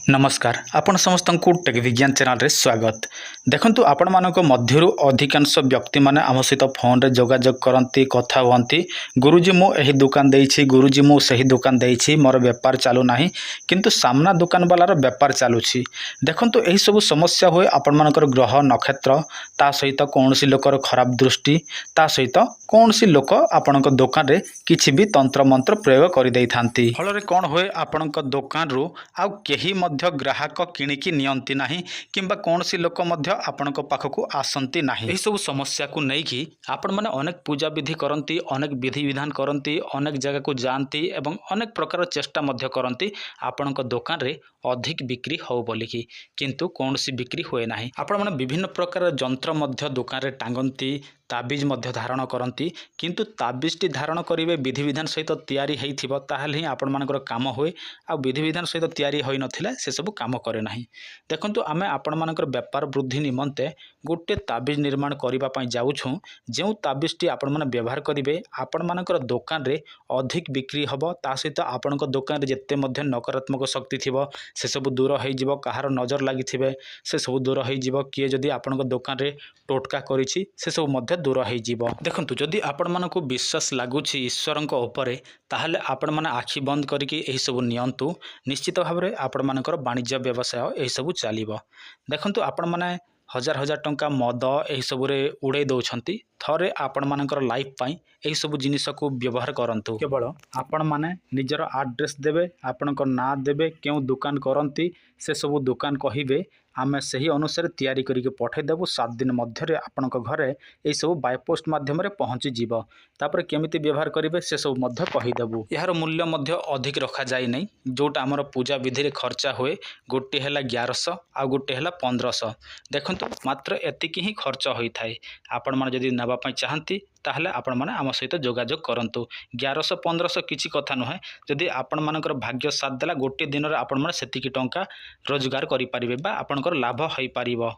नमस्कार आपण समस्त को टेक विज्ञान चैनल रे स्वागत। देखंतु आपण मानक मध्यरु अधिकांश व्यक्ति माने आम सहित फोन रे जोगाजोग करती कथा हुअंती। गुरुजी मु एही दुकान देइछि, गुरुजी मु सही दुकान देइछि, मोर व्यापार चालू नाही किंतु सामना दुकान वालार व्यापार चालुछि। देखंतु एही सब समस्या होय आपण मानकर ग्रह नक्षत्र ता सहित कोनोसी लोकर खराब दृष्टि ता सहित कोनोसी लोक आपणक दुकान रे किछि भी तंत्र मंत्र प्रयोग करि दै थांती। फल रे कोन होय आपणक दुकान रु आ केही मध्य ग्राहक किणिकी नियंती नाही किंबा कोनोसी लोक मध्य आपणक पाखकु आसंती नाही। एही सब समस्या को नै कि आपण माने अनेक पूजा विधि करंती, अनेक विधि विधान करंती, अनेक जगह को जानती एवं अनेक प्रकार चेष्टा मध्य करंती आपणक दुकान रे अधिक बिक्री हो बोली कि किंतु कोनोसी बिक्री होए नाही। आपण माने विभिन्न प्रकार जंत्र मध्य दुकान रे टांगंती, ताबीज मध्य धारण करंती किंतु ताबीज टी धारण करिवे विधि विधान सहित तैयारी हेइथिबो ताहाले ही आपण मानकर काम होए आ विधि विधान सहित तैयारी होई नथिले से सब काम करे नाही। देखंतु आमे आपण मानकर व्यापार वृद्धि निमंते गोटे ताबीज निर्माण करिबा पई जाउछु। जेउ ताबीज टी आपण माने व्यवहार करिवे आपण मानकर दुकान रे अधिक बिक्री हबो, ता सहित आपणक दुकान रे जत्ते मध्य नकारात्मक शक्ति थिबो से सब दूर होई जिवो, कहार नजर लागिथिबे से सब दूर होई जिवो, किए जदि आपणक दुकान रे टोटका करिछि से सब मध्य दूर होई जिवो। देखंतु जदि आपण मानको विश्वास लागुछि ईश्वरक उपरे ताहाले आपण माने आखि बंद करिकि एही सब नियंतु। निश्चित भाबरे आपण मानकर वाणिज्य व्यवसाय एही सब चलिबो। देखंतु आपण माने हजार हजार टंका मद एही सब रे उड़े दउछंती। थरे आपण मानकर लाइफ पाई एही सब जिनिस को व्यवहार करंतु। केवल आपण माने निजर एड्रेस देबे, आपणकर ना देबे, केउ दुकान करंती से सब दुकान कहिबे, आमे सही अनुसार तैयारी करिके पठे देबु। 7 दिन मध्य रे आपणक घरे एही सब बाय पोस्ट माध्यम रे पहुंची जिवो। तापर केमिति व्यवहार करिवे से सब मध्य कहि देबु। यार मूल्य मध्य अधिक रखा जाय नै, जोटा हमर पूजा विधि रे खर्चा होए गोटे हैला 1100 आ गोटे हैला 1500। देखंतु मात्र एतिकी ही खर्च होई थाए। आपण माने जदि नबा पई चाहंती ताहले आपण माने आम सहित जोगाजोग करंतु। 1100 1500 किछि कथा नहे। जदि आपण मानकर भाग्य साथ देला गोटे दिन रे आपण माने सेतिकी टंका रोजगार करि परिबे बा आपणकर लाभ होई परिबो।